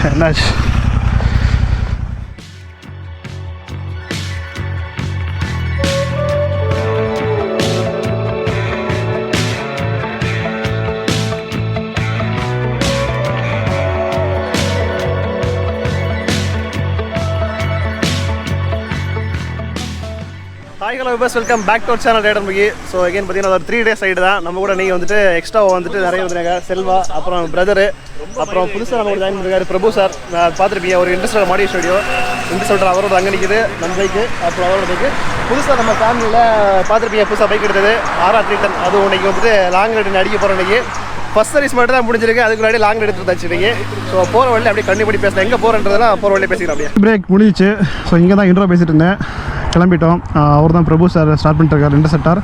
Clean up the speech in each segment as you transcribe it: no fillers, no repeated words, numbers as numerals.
என்னாச்சு? Hi hello பஸ் welcome back to channel Day-1 Mugi. So again பார்த்தீங்கன்னா ஒரு 3 days சைடு தான் நம்ம கூட நீங்கள் வந்துட்டு எக்ஸ்ட்ரா வந்துட்டு நிறைய வந்துருங்க. செல்வா, அப்புறம் பிரதரு, அப்புறம் புதுசாக நம்ம கூட ஜாயின் பண்ணிருக்காரு பிரபு சார். பார்த்துருப்பீங்க ஒரு இன்ட்ரெஸ்டான மாடியோ ஸ்டுடியோ இன்ட்ரெஸ்ட் அவரோட அங்கே நிற்குது நம்ம பைக்கு. அப்புறம் அவரோட பைக்கு புதுசாக நம்ம ஃபேமிலியில் பார்த்துருப்பீங்க. புதுசாக பைக் எடுத்தது R310. அது இன்னைக்கு வந்துட்டு லாங் ரைடு அடிக்க போகிறோம். இன்றைக்கி ஃபஸ்ட் சர்வீஸ் மட்டும் தான் முடிஞ்சிருக்கு. அதுக்கு முன்னாடி லாங் ரைடு எடுத்துருந்தாச்சு இன்றைக்கி. ஸோ போகிற வழியில் அப்படியே கண்டிப்பாக பண்ணி பேசலாம். எங்கே போகிறன்றதெல்லாம் போகிற வழியில் பேசிக்கலாம். அப்படியே பிரேக் முடிஞ்சிச்சு. ஸோ இங்கே தான் இன்ட்ரோ பேசிட்டு இருந்தேன். கிளம்பிட்டோம். அவர் தான் பிரபு சார் ஸ்டார்ட் பண்ணிட்டுருக்காரு இன்டர்செப்டார்.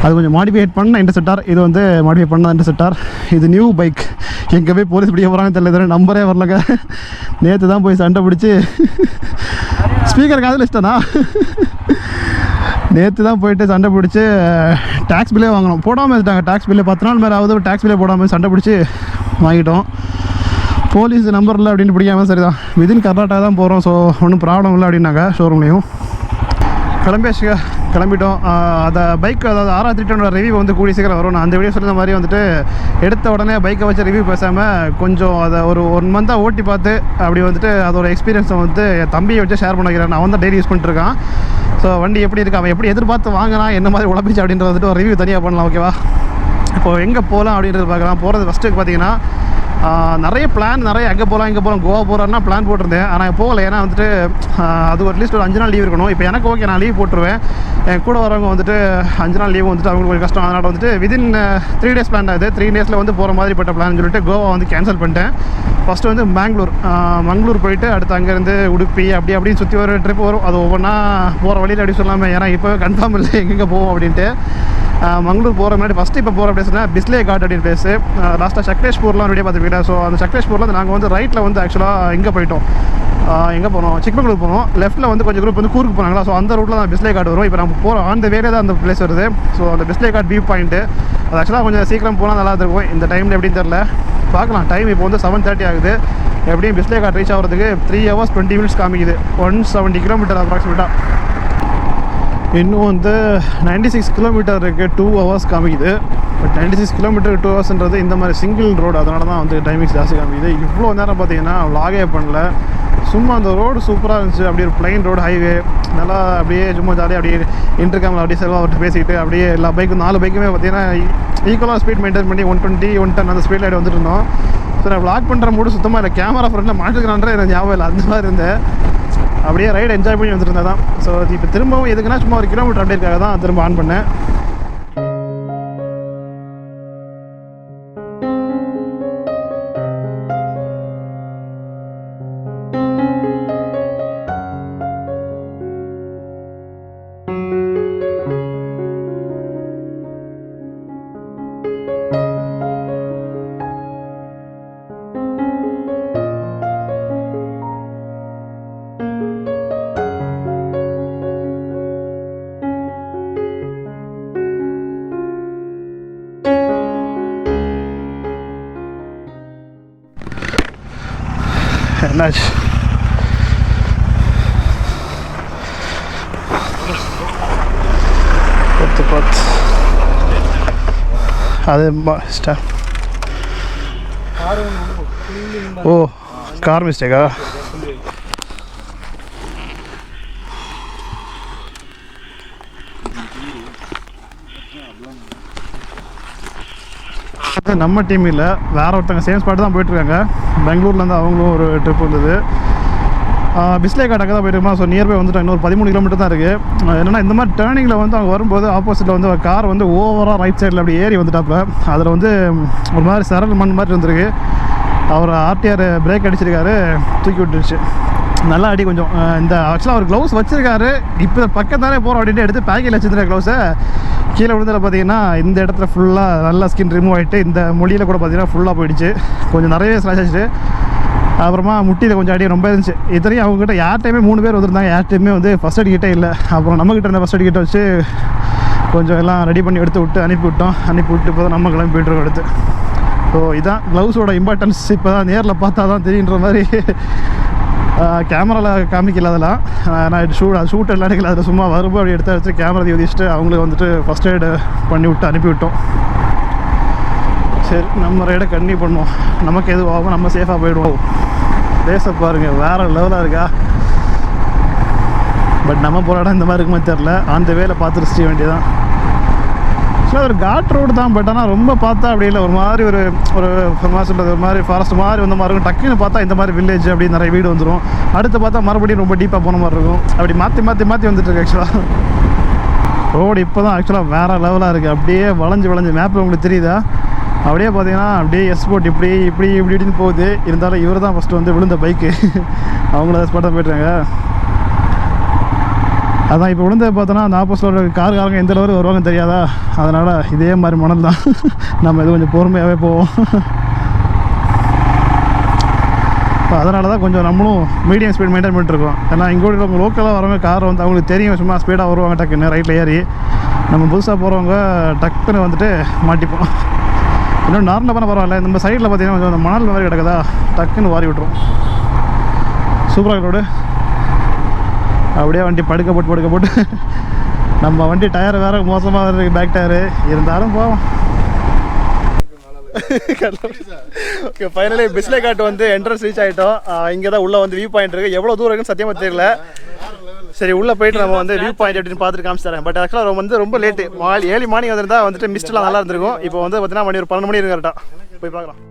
அது கொஞ்சம் மாடிஃபைட் பண்ண இன்டர்செப்டார். இது வந்து மாடிஃபை பண்ண இன்டர்செப்டார். இது நியூ பைக். எங்கே போய் போலீஸ் பிடிக்க போகிறாங்கன்னு தெரியல. நம்பரே வரலங்க. நேற்று தான் போய் சண்டை பிடிச்சி ஸ்பீக்கர் காதில் இஷ்டம்னா நேற்று தான் போயிட்டு சண்டை பிடிச்சி டேக்ஸ் பில்லே வாங்கணும். போடாமல் இருந்துட்டாங்க. டேக்ஸ் பில்லே 10 நாள் மேலே ஆகுது. டேக்ஸ் பில்லே போடாமல் சண்டை பிடிச்சி வாங்கிட்டோம். போலீஸ் நம்பர் இல்லை அப்படின்னு பிடிக்காமல் சரி தான் விதின் கர்நாடகா தான் போகிறோம். ஸோ ஒன்றும் ப்ராப்ளம் இல்லை அப்படின்னாங்க ஷோரூம்லேயும். கிளம்பிட்டோம். அந்த பைக் அதாவது R310 ரிவ்யூ வந்து கூடிய சீக்கிரம் வரும். நான் அந்த வீடியோ சொல்லியிருந்த மாதிரி வந்துட்டு எடுத்த உடனே பைக்கை வச்சு ரிவ்யூ பேசாமல் கொஞ்சம் அதை ஒரு 1 மந்தாக ஓட்டி பார்த்து அப்படி வந்துட்டு அதோட எக்ஸ்பீரியன்ஸை வந்து என் தம்பியை வச்சு ஷேர் பண்ணிக்கிறேன். அவன் தான் டெய்லி யூஸ் பண்ணிட்டுருக்கான். ஸோ வண்டி எப்படி இருக்குது, அவன் எப்படி எதிர்பார்த்து வாங்கினா, என்ன மாதிரி உழப்பிச்சு அப்படின்றது வந்துட்டு ஒரு ரிவ்யூ தனியாக பண்ணலாம். ஓகேவா? இப்போது எங்கே போகலாம் அப்படின்றது பார்க்கலாம். போகிறது ஃபஸ்ட்டுக்கு பார்த்தீங்கன்னா நிறைய பிளான், நிறைய அங்கே போகலாம் இங்கே போகலாம் கோவா போகிறாருன்னா பிளான் போட்டிருந்தேன். ஆனால் போகலை. ஏன்னா வந்துட்டு அது அட்லீஸ்ட் ஒரு 5 நாள் லீவ் இருக்கணும். இப்போ எனக்கு ஓகே, நான் லீவ் போட்டுருவேன். என் கூட வரவங்க வந்துட்டு 5 நாள் லீவ் வந்துட்டு அவங்களுக்கு கொஞ்சம் கஷ்டம். அதனால் வந்துட்டு விதின் 3 days பிளான் ஆகுது. 3 days வந்து போகிற மாதிரிப்பட்ட பிளான் சொல்லிட்டு கோவா வந்து கேன்சல் பண்ணிட்டேன். ஃபஸ்ட்டு வந்து மங்களூர் போயிட்டு அடுத்து அங்கேருந்து உடுப்பி அப்படி சுற்றி ஒரு ட்ரிப் வரும். அது ஒவ்வொன்றா போகிற வழியில் அப்படி சொல்லாமல், ஏன்னா இப்போ கன்ஃபார்ம் இல்லை எங்கெங்கே போவோம் அப்படின்ட்டு. மங்களூர் போகிற முன்னாடி ஃபஸ்ட்டு இப்போ போகிற பிளேஸ்னா பிஸ்லே காட் அப்படின்னு பிளேஸு. லாஸ்ட்டாக சக்லேஷ்பூர்லாம் ரெடியாக பார்த்துக்கிட்டேன். ஸோ அந்த சக்லேஷ்பூரில் நாங்கள் வந்து ரைட்டில் வந்து ஆக்சுவலாக எங்கே போயிட்டோம், எங்கே போனோம், சிக்மங்களூர் போனோம். லெஃப்ட்டில் வந்து கொஞ்சம் குரூப் வந்து கூருக்கு போனாங்களா. ஸோ அந்த ரூட்டில் தான் பிஸ்லே காட் வரும். இப்போ நம்ம போகிற அந்த வேலே தான் அந்த பிளேஸ் வருது. ஸோ அந்த பிஸ்லே காட் வியூ பாயிண்ட்டு அது ஆக்சுவலாக கொஞ்சம் சீக்கிரம் போனால் நல்லா இருக்கும். இந்த டைமில் எப்படின்னு தெரில, பார்க்கலாம். டைம் இப்போ வந்து 7:30 ஆகுது. எப்படியும் பிஸ்லே காட் ரீச் ஆகிறதுக்கு 3 hours 20 minutes காமிக்குது. 170 kilometers அப்ராக்சிமேட்டாக. இன்னும் வந்து 96 kilometers இருக்குது. 2 hours காமிக்குது. பட் 96 kilometers 2 hours இந்த மாதிரி சிங்கிள் ரோடு, அதனால தான் வந்து டைமிங்ஸ் ஜாஸ்தி காமிக்குது. இவ்வளோ நேரம் பார்த்தீங்கன்னா லாகே பண்ணல. சும்மா அந்த ரோடு சூப்பராக இருந்துச்சு. அப்படியே ஒரு பிளைன் ரோடு, ஹைவே நல்லா அப்படியே சும்மா ஜாலியாக அப்படியே இன்டர்காமில் அப்படியே செல்வா அவர்கிட்ட பேசிக்கிட்டு அப்படியே எல்லா பைக்கும் 4 பைக்குமே பார்த்தீங்கன்னா ஈக்குவலாக ஸ்பீட் மெயின்டைன் பண்ணி 120 110 அந்த ஸ்பீடில் ஆகிட்டு வந்துட்டு இருந்தோம். ஸோ நான் வ்ளாக் பண்ணுற மூடு சுத்தமாக இல்லை. கேமரா ஃப்ரண்டில் மாட்டுக்கிறான்ற எனக்கு ஞாபகம் இல்லை. அந்த மாதிரி இருந்தேன். அப்படியே ரைடு என்ஜாய் பண்ணி வந்துட்டு இருந்தேன் தான். ஸோ இப்போ திரும்பவும் எதுக்குன்னா சும்மா 1 kilometer அப்படியே இருக்காக தான் திரும்ப ஆன் பண்ணேன். என்னாச்சு? பார்த்து அது ஓ கார் மிஸ்டேக்கா? நம்ம டீம் இல்லை, வேறு ஒருத்தங்க சேம் ஸ்பாட் தான் போயிட்டுருக்காங்க. பெங்களூர்லேருந்து அவங்களும் ஒரு ட்ரிப் வந்தது. பிஸ்லே காட் அங்கே தான் போயிருக்கோமா. ஸோ நியர்பை வந்துட்டு இன்னொரு 13 kilometers தான் இருக்குது. என்னென்னா இந்த மாதிரி டேர்னிங்கில் வந்து அவங்க வரும்போது ஆப்போசிட்டில் வந்து ஒரு கார் வந்து ஓவராக ரைட் சைடில் அப்படி ஏறி வந்துட்டாப்புல. அதில் வந்து ஒரு மாதிரி சரல் மண் மாதிரி இருந்திருக்கு. அவர் RTR பிரேக் அடிச்சிருக்காரு, தூக்கி விட்டுருச்சு. நல்லா அடி கொஞ்சம். இந்த ஆக்சுவலாக அவர் க்ளவுஸ் வச்சுருக்காரு. இப்போ பக்கத்தாலே போகிறோம் அப்படின்ட்டு எடுத்து பேக்கில் வச்சுருந்த க்ளவுஸை கீழே விழுந்ததில் பார்த்தீங்கன்னா இந்த இடத்துல ஃபுல்லாக நல்லா ஸ்கின் ரிமூவ் ஆகிட்டு இந்த மொழியில் கூட பார்த்தீங்கன்னா ஃபுல்லாக போயிடுச்சு. கொஞ்சம் நிறையவே ஸ்லாஷ் ஆச்சு. அப்புறமா முட்டியில் கொஞ்சம் அடி ரொம்ப இருந்துச்சு. இத்தனையும் அவங்ககிட்ட யார்ட்டையுமே 3 பேர் வந்துருந்தாங்க. யார்ட்டையுமே வந்து ஃபஸ்ட் எய்ட் கிட்டே இல்லை. அப்புறம் நம்மக்கிட்ட இருந்த ஃபஸ்ட் எய்ட் கிட்ட வச்சு கொஞ்சம் எல்லாம் ரெடி பண்ணி எடுத்து விட்டு அனுப்பி விட்டு இப்போ நம்ம கிளம்பி போய்ட்டுருக்கோம். எடுத்து ஸோ இதான் க்ளவுஸோட இம்பார்ட்டன்ஸ் இப்போ தான் நேரில் பார்த்தா தான் தெரியுன்ற மாதிரி. கேமராவில் காமிக்கல அதெல்லாம். நான் ஷூட் எல்லாம் எடுக்கல, அதில் சும்மா வரும்போது அப்படி எடுத்து வச்சு கேமரா உதவிச்சுட்டு அவங்களுக்கு வந்துட்டு ஃபஸ்ட் எய்டு பண்ணி விட்டு அனுப்பிவிட்டோம். சரி, நம்ம ரைடை கண்டினியூ பண்ணுவோம். நமக்கு எதுவும் ஆகும், நம்ம சேஃபாக போயிடுவோம். ரேஸை பாருங்கள், வேறு லெவலாக இருக்கா. பட் நம்ம போகிற இடம் இந்த மாதிரி இருக்குமே தெரில. அந்த வேலை பார்த்து ரசிக்க வேண்டியதான். ஸோ ஒரு காட் ரோடு தான், பட் ஆனால் ரொம்ப பார்த்தா அப்படி இல்லை. ஒரு மாதிரி ஒரு சொல்கிறது ஒரு மாதிரி ஃபாரஸ்ட் மாதிரி வந்த மாதிரி இருக்கும். டக்குன்னு பார்த்தா இந்த மாதிரி வில்லேஜ் அப்படி நிறைய வீடு வந்துடும். அடுத்து பார்த்தா மறுபடியும் ரொம்ப டீப்பாக போன மாதிரி இருக்கும். அப்படி மாற்றி வந்துட்டு இருக்கு. ஆக்சுவலாக ரோடு இப்போ தான் ஆக்சுவலாக வேறு லெவலாக இருக்குது. அப்படியே வளைஞ்சு மேப்பில் உங்களுக்கு தெரியுதா? அப்படியே பார்த்தீங்கன்னா அப்படியே எஸ்போர்ட் இப்படின்னு போகுது. இருந்தாலும் இவர் தான் ஃபஸ்ட்டு வந்து விழுந்த பைக்கு. அவங்கள ஸ்பாட்டாக போய்ட்டுறாங்க. அதான் இப்போ விழுந்தது பார்த்தோன்னா அந்த ஆப்போசிட்டில் காருக்காரங்க எந்த அளவுக்கு வருவாங்கன்னு தெரியாதா? அதனால் இதே மாதிரி மணல் தான். நம்ம இது கொஞ்சம் பொறுமையாகவே போவோம். இப்போ அதனால தான் கொஞ்சம் நம்மளும் மீடியம் ஸ்பீட் மெயின்டைன் பண்ணிட்டுருக்கோம். ஏன்னா இங்கே உள்ள லோக்கலாக வரவங்க கார் வந்து அவங்களுக்கு தெரியும், சும்மா ஸ்பீடாக வருவாங்க டக்குன்னு ரைட்டில் ஏறி. நம்ம புதுசாக போகிறவங்க டக்குன்னு வந்துட்டு மாட்டிப்போம். இன்னும் நார்மலாக பண்ண பரவாயில்ல. நம்ம சைடில் பார்த்தீங்கன்னா கொஞ்சம் அந்த மணல் மாதிரி கிடக்குதா, டக்குன்னு வாரி விட்டுரும். சூப்பராக ரோடு. அப்படியே வண்டி படுக்க போட்டு நம்ம வண்டி டயர் வேறு மோசமாக இருக்குது, பேக் டயரு. இருந்தாலும் போவோம். ஓகே, ஃபைனலி பிஸ்லே காட் வந்து என்ட்ரன்ஸ் ரீச் ஆகிட்டோம். இங்கே தான் உள்ளே வந்து வியூ பாயிண்ட் இருக்குது. எவ்வளோ தூரம் இருக்குன்னு சத்தியமாக தெரியல. சரி, உள்ளே போயிட்டு நம்ம வந்து வியூ பாயிண்ட் அப்படின்னு பார்த்துட்டு காமிச்சித்தரேன். பட் ஆக்சுவலாக வந்து ரொம்ப லேட்டு. ஏர்லி மார்னிங் வந்திருந்தா வந்துட்டு மிஸ்ட்லாம் நல்லா இருந்திருக்கும். இப்போ வந்து பார்த்தீங்கன்னா மணி ஒரு 12 மணி இருக்கு கரெக்டாக. போய் பார்க்கலாம்.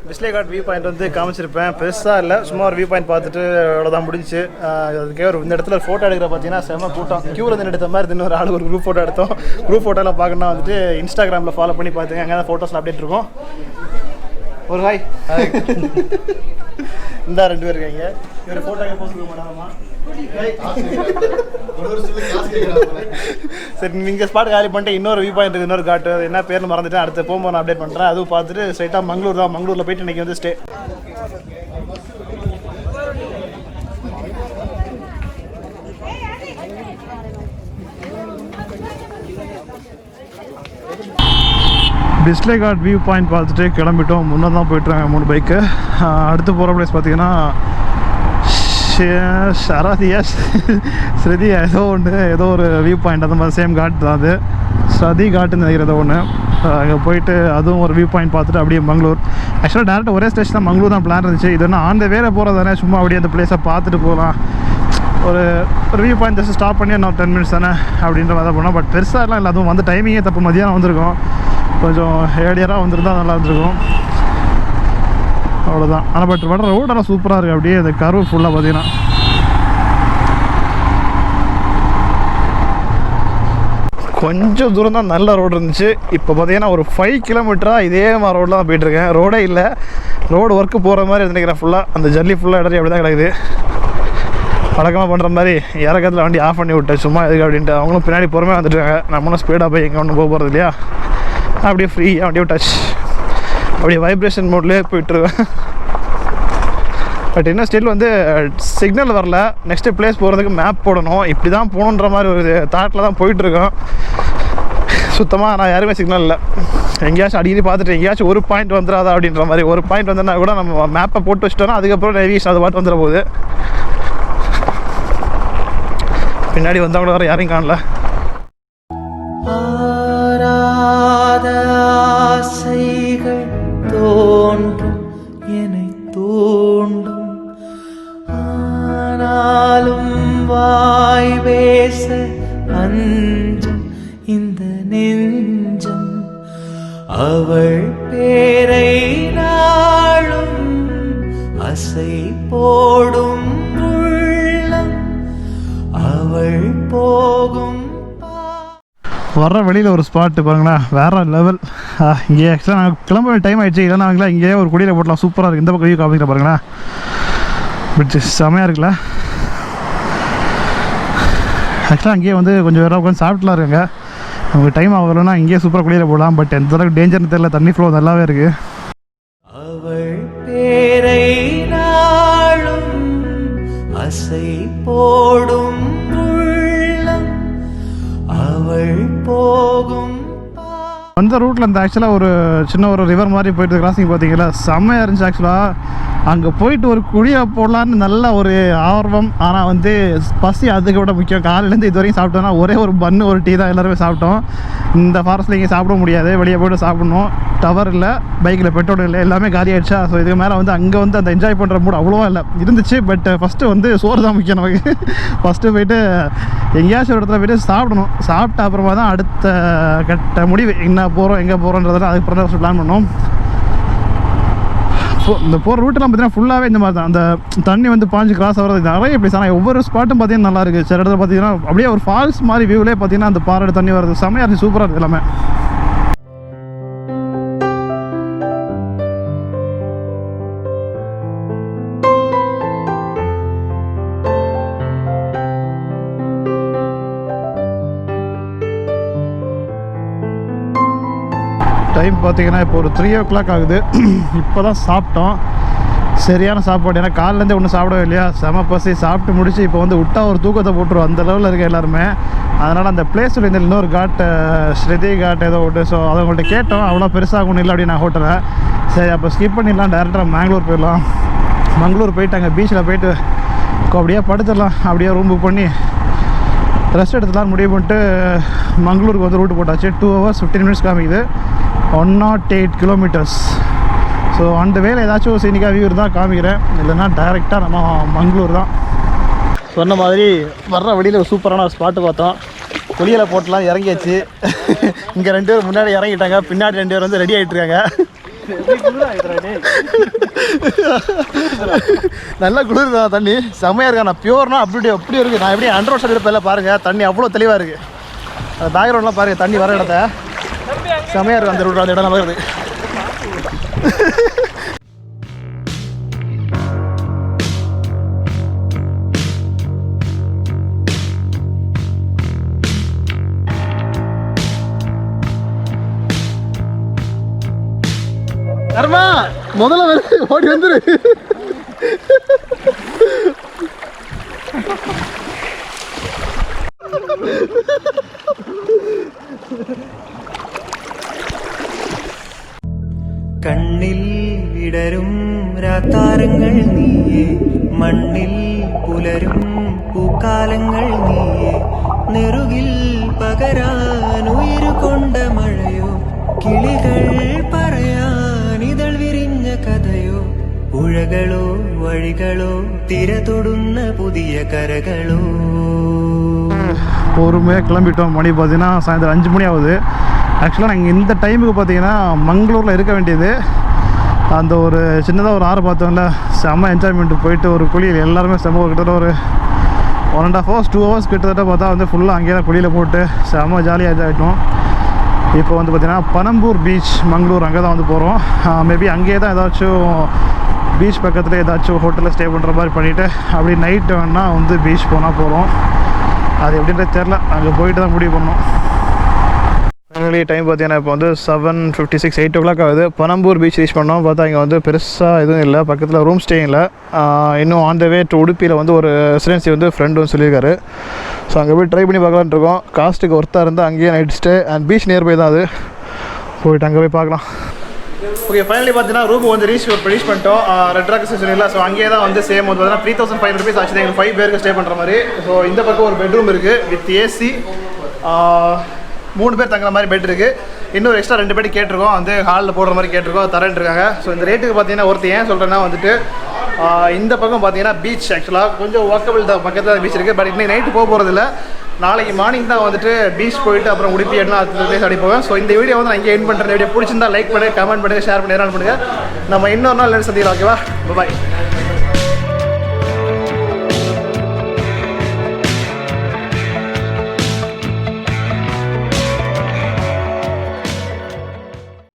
பிஸ்லே காட் வியூ பாயிண்ட் வந்து காமிச்சிருப்பேன். பெருசாக இல்லை, சும்மா ஒரு வியூ பாயிண்ட் பார்த்துட்டு அவ்வளோதான் முடிஞ்சிச்சு. அதுக்கே இந்த இடத்துல ஃபோட்டோ எடுக்கிற பார்த்தீங்கன்னா செம்ம கூட்டம். க்யூவில் இருந்து எடுத்த மாதிரி இன்னொரு ஆள் ஒரு குரூப் ஃபோட்டோ எடுத்தோம். குரூப் ஃபோட்டோலாம் பார்க்கணுன்னா வந்துட்டு இன்ஸ்டாகிராமில் ஃபாலோ பண்ணி பார்த்துங்க. அங்கே தான் ஃபோட்டோஸில் அப்டேட் இருக்கும். ஒரு ஹாய். இந்த 2 பேர் இருக்காங்க. இவர் ஃபோட்டோ போஸ்ட் பண்ணாமா? சரி, நீங்கள் ஸ்பாட் காலி பண்ணிட்டு இன்னொரு வியூ பாயிண்ட் இன்னொரு காட்டு, என்ன பேர்னு மறந்துட்டேன். அடுத்து போகும்போது நான் அப்டேட் பண்ணுறேன். அதுவும் பார்த்துட்டு ஸ்ட்ரைட்டாக மங்களூர் தான். மங்களூரில் போயிட்டு இன்றைக்கி வந்து stay. Bisle God view point பார்த்துட்டு கிளம்பிட்டோம். முன்னே தான் போய்ட்டுறாங்க 3 பைக்கு. அடுத்து போகிற பிளேஸ் பார்த்தீங்கன்னா ஸ்ருதியா ஏதோ ஒரு வியூ பாயிண்ட் அந்த மாதிரி சேம் காட் தான் அது. ஸ்ருதி காட்டுன்னு நினைக்கிறத ஒன்று. அங்கே போயிட்டு அதுவும் ஒரு வியூ பாயிண்ட் பார்த்துட்டு அப்படியே மங்களூர். ஆக்சுவலாக டேரெக்டாக ஒரே ஸ்டேஷன் தான் மங்களூர் தான் பிளான் இருந்துச்சு. இது ஒன்று ஆன் த வேலை போகிறது தானே, சும்மா அப்படியே அந்த பிளேஸை பார்த்துட்டு போகலாம். ஒரு வியூ பாயிண்ட் ஜஸ்ட் ஸ்டாப் பண்ணி இன்னும் 10 மினிட்ஸ் தானே அப்படின்ற மாதிரி தான் போனோம். பட் பெருசாக இல்லை, அதுவும் வந்து டைமிங்கே தப்பு. மதியானம் வந்திருக்கோம், கொஞ்சம் ஏர்லியராக வந்துருந்தால் நல்லா இருந்திருக்கும். அவ்வளோதான். ஆனால் பட் ரோடெல்லாம் சூப்பராக இருக்குது. அப்படியே அந்த கர்வு ஃபுல்லாக பார்த்தீங்கன்னா கொஞ்சம் தூரம் தான் நல்ல ரோடு இருந்துச்சு. இப்போ பார்த்தீங்கன்னா ஒரு 5 கிலோமீட்டராக இதே மாதிரி ரோடில் தான் போயிட்டுருக்கேன். ரோடே இல்லை, ரோடு ஒர்க்கு போகிற மாதிரி நினைக்கிறேன். ஃபுல்லாக அந்த ஜல்லி ஃபுல்லாக இடறி அப்படி தான் கிடக்குது. வழக்கமாக பண்ணுற மாதிரி இறக்கத்தில் வண்டி ஆஃப் பண்ணி விட்டேன் சும்மா எதுக்கு அப்படின்ட்டு. அவங்களும் பின்னாடி பொறுமையாக வந்துட்டுருக்காங்க. நம்மளும் ஸ்பீடாக போய் எங்கே ஒன்றும் போகிறது இல்லையா, அப்படியே ஃப்ரீயாக அப்படியே டச் அப்படியே வைப்ரேஷன் மோட்லேயே போயிட்டுருவேன். பட் என்ன ஸ்டில் வந்து சிக்னல் வரல. நெக்ஸ்ட்டு பிளேஸ் போகிறதுக்கு மேப் போடணும். இப்படி தான் போகணுன்ற மாதிரி ஒரு தாட்டில் தான் போயிட்டுருக்கோம். சுத்தமாக நான் யாருமே சிக்னல் இல்லை. எங்கேயாச்சும் அடிக்கடி பார்த்துட்டு எங்கேயாச்சும் ஒரு பாயிண்ட் வந்துடாதா அப்படின்ற மாதிரி. ஒரு பாயிண்ட் வந்தோன்னா கூட நம்ம மேப்பை போட்டு வச்சிட்டோன்னா அதுக்கப்புறம் நேவிகேஷன் அது பாட்டு வந்துட போகுது. பின்னாடி வந்தவங்கள வர யாரையும் காணல. ஆசைகள் தோன்றும் என்னை தூண்டும், ஆனாலும் வாய் பேச அஞ்சும் இந்த நெஞ்சம். அவள் பேரை நாளும் அசை போடும் உள்ளம், அவள் போகும். வர்ற வெளியில் ஒரு ஸ்பாட்டு பாருங்களேன், வேறு லெவல். இங்கே ஆக்சுவலாக நாங்கள் கிளம்ப டைம் ஆகிடுச்சு. இல்லைன்னா நாங்களா இங்கேயே ஒரு குடியில் போட்டலாம். சூப்பராக இருக்குது. இந்த பக்கம் வியூ காமிக்கிற பாருங்களேன். பிரிட்ஜு செமையாக இருக்குல்ல. ஆக்சுவலாக அங்கேயே வந்து கொஞ்சம் வேறு உட்காந்து சாப்பிட்டுலாம் இருக்காங்க. நமக்கு டைம் ஆகலைன்னா இங்கேயே சூப்பராக குளியில் போடலாம். பட் எந்த அளவுக்கு டேஞ்சர்னு தெரியல, தண்ணி ஃப்ளோ நல்லாவே இருக்குது. அவள் பேரை நாளும் அசை போடும் உள்ளம் அவள் போகும் அந்த ரூட்டில் இந்த ஆக்சுவலாக ஒரு சின்ன ஒரு ரிவர் மாதிரி போயிட்டு கிராசிங் பார்த்தீங்களா, செம்மையாக இருந்துச்சு. ஆக்சுவலாக அங்கே போயிட்டு ஒரு குழியை போடலான்னு நல்ல ஒரு ஆர்வம். ஆனால் வந்து பசி அதுக்கு விட முக்கியம். காலையிலேருந்து இது வரைக்கும் சாப்பிட்டோன்னா ஒரே ஒரு பன்னு ஒரு டீ தான் எல்லாருமே சாப்பிட்டோம். இந்த ஃபாரஸ்ட்டில் இங்கே சாப்பிட முடியாது, வெளியே போய்ட்டு சாப்பிட்ணும். டவர் இல்லை, பைக்கில் பெட்ரோல் இல்லை, எல்லாமே காலி ஆகிடுச்சா. ஸோ இதுக்கு மேலே வந்து அங்கே வந்து அந்த என்ஜாய் பண்ணுற மூட் அவ்வளோவா இல்லை இருந்துச்சு. பட் ஃபஸ்ட்டு வந்து சோறு தான் முக்கியம் நமக்கு. ஃபஸ்ட்டு போய்ட்டு எங்கேயாச்சும் ஒரு இடத்துல போய்ட்டு சாப்பிடணும். சாப்பிட்ட அப்புறமா தான் அடுத்த கட்ட முடிவு என்ன போகிறோம் எங்கே போகிறோன்றதெல்லாம் அதுக்கப்புறம் தான் பிளான் பண்ணோம். இந்த போகிற ரூட்டெல்லாம் பார்த்தீங்கன்னா ஃபுல்லாகவே இந்த மாதிரி தான். அந்த தண்ணி வந்து பாஞ்சு கிராஸ் ஆகிறது நிறைய பிளேஸ். ஆனால் ஒவ்வொரு ஸ்பாட்டும் பார்த்தீங்கன்னா நல்லா இருக்குது. சில இடத்துல பார்த்தீங்கன்னா அப்படியே ஒரு ஃபால்ஸ் மாதிரி வியூவிலே பார்த்தீங்கன்னா அந்த பாறை தண்ணி வருது, செமையாக இருக்குது, சூப்பராக இருக்குது எல்லாமே. டைம் பார்த்தீங்கன்னா இப்போ ஒரு 3 o'clock ஆகுது. இப்போ தான் சாப்பிட்டோம். சரியான சாப்பாடு. ஏன்னா காலிலேருந்தே ஒன்றும் சாப்பிடவே இல்லையா, செம பசி. சாப்பிட்டு முடிச்சு இப்போ வந்து விட்டா ஒரு தூக்கத்தை போட்டுருவோம், அந்த லெவலில் இருக்க எல்லாருமே. அதனால் அந்த பிளேஸில் இந்த இன்னொரு காட், ஸ்ருதி காட் ஏதோ ஒன்று. ஸோ அதை உங்கள்கிட்ட கேட்டோம், அவ்வளோ பெருசாக ஒன்றும் இல்லை அப்படின்னு நான் ஹோட்டலில். சரி அப்போ ஸ்கிப் பண்ணிடலாம், டேரெக்டாக மேங்களூர் போயிடலாம். மங்களூர் போயிட்டு அங்கே பீச்சில் போயிட்டு அப்படியே படுத்துடலாம். அப்படியே ரூம் புக் பண்ணி ரெஸ்ட் எடுத்துலாம் முடிவு பண்ணிட்டு மங்களூருக்கு வந்து ரூட்டு போட்டாச்சு. 2 hours 15 minutes காமிக்குது, 108 kilometers. ஸோ அந்த வேலை ஏதாச்சும் சீனிக்காக வியூ இருந்தால் காமிக்கிறேன், இல்லைன்னா டைரெக்டாக நம்ம மங்களூர் தான். சொன்ன மாதிரி வர்ற வழியில் ஒரு சூப்பரான ஸ்பாட்டு பார்த்தோம். குளியலை போட்டுலாம் இறங்கியாச்சு. இங்கே 2 பேர் முன்னாடி இறங்கிட்டாங்க, பின்னாடி 2 பேர் வந்து ரெடி ஆகிட்டு இருக்காங்க. நல்லா குளிர் தான், தண்ணி செம்மையாக இருக்கா. நான் பியூர்னா அப்படி இருக்குது. நான் எப்படி அண்டர் வாட்டர் எடுப்பேன் பாருங்கள், தண்ணி அவ்வளோ தெளிவாக இருக்குது. அந்த பேக்ரவுண்ட்லாம் பாருங்கள், தண்ணி வர இடத்த செம்மையாக இருக்குது. அந்த ரூட் அந்த இடம் நல்லா இருக்குது. கர்மா முதல்ல ஓடி வந்துரு. கண்ணில் விடரும் ராத்தாரங்கள் நீயே, மண்ணில் புலரும் பூக்காலங்கள் நீயே, நெருகில் பகரான் உயிர் கொண்ட மழையோ, கிளிகள் பறையான் இதழ் விரிஞ்ச கதையோ, புழகளோ வழிகளோ திர தொடுന്ന புதிய கரகளோ. பொறுமையாக கிளம்பிட்டோம். மணி பார்த்தீங்கன்னா சாயந்தரம் 5 மணி ஆகுது. ஆக்சுவலாக நாங்கள் இந்த டைமுக்கு பார்த்தீங்கன்னா மங்களூரில் இருக்க வேண்டியது. அந்த ஒரு சின்னதாக ஒரு ஆறு பார்த்தோம்ல, செம்ம என்ஜாய்மெண்ட்டு. போயிட்டு ஒரு குளியல் எல்லாருமே செம்ம கிட்டத்தட்ட ஒரு 1.5 hours 2 hours கிட்டத்தட்ட பார்த்தா வந்து ஃபுல்லாக அங்கேயே தான் குளியில் போட்டு செம்ம ஜாலியாக என்ஜாய் ஆகிட்டோம். இப்போ வந்து பார்த்திங்கன்னா பனம்பூர் பீச் மங்களூர் அங்கே தான் வந்து போகிறோம். மேபி அங்கேயே தான் ஏதாச்சும் பீச் பக்கத்தில் ஏதாச்சும் ஹோட்டலில் ஸ்டே பண்ணுற மாதிரி பண்ணிவிட்டு அப்படி நைட்டு வேணால் வந்து பீச் போனால் போகிறோம். அது எப்படின்றது தெரில, அங்கே போயிட்டு தான் முடிவு பண்ணோம். ஃபைனலி டைம் பார்த்தீங்கன்னா இப்போ வந்து 7:56 8 o'clock ஆகுது. பனம்பூர் பீச் ரீச் பண்ணோம். பார்த்தா இங்கே வந்து பெருசாக எதுவும் இல்லை, பக்கத்தில் ரூம் ஸ்டே இல்லை. இன்னும் ஆன் த வே டு உடுப்பியில் வந்து ஒரு ரெசிடென்சி வந்து ஃப்ரெண்டு வந்து சொல்லியிருக்காரு. ஸோ அங்கே போய் ட்ரை பண்ணி பார்க்கலான்னு இருக்கோம். காஸ்ட்டுக்கு ஒர்த்தாக இருந்தால் அங்கேயே night stay and beach nearby தான் அது. போயிட்டு அங்கே போய் பார்க்கலாம். ஓகே, ஃபைனலி பார்த்தீங்கன்னா ரூம் வந்து ரீச் பண்ணிட்டோம். ரெட் ராக் ஸ்டேஷன் இல்லை. ஸோ அங்கேயே தான் வந்து சேம் வந்து பார்த்தீங்கன்னா 3500 rupees ஆச்சு எங்களுக்கு 5 பேருக்கு ஸ்டே பண்ணுற மாதிரி. ஸோ இந்த பக்கம் ஒரு பெட்ரூம் இருக்குது வித் ஏசி, 3 பேர் தங்குற மாதிரி பெட் இருக்குது. இன்னொரு எக்ஸ்ட்ரா 2 பேர் கேட்டிருக்கோம், வந்து ஹாலில் போடுற மாதிரி கேட்டிருக்கோம், தரேன் இருக்காங்க. ஸோ இந்த ரேட்டுக்கு பார்த்தீங்கன்னா ஒருத்தர் ஏன் சொல்கிறேன்னா வந்துட்டு இந்த பக்கம் பார்த்தீங்கன்னா பீச் ஆக்சுவலாக கொஞ்சம் வாக்கபிள் தான், பக்கத்தில் தான் பீச் இருக்குது. பட் இன்றைக்கி நைட்டு போகிறதில்ல, நாளைக்கு மார்னிங் தான் வந்துட்டு பீச் போயிட்டு அப்புறம் உடுப்பி எல்லாம் அடுத்த பிளேஸ் அப்படி போவேன். ஸோ இந்த வீடியோ வந்து நான் இங்கே எண்ட் பண்ணுறேன். வீடியோ பிடிச்சிருந்தா லைக் பண்ணுங்கள், கமெண்ட் பண்ணுங்கள், ஷேர் பண்ணுங்கள், பண்ணுங்கள். நம்ம இன்னொரு நாள் சந்திக்கலாம். ஓகேவா, பாய்.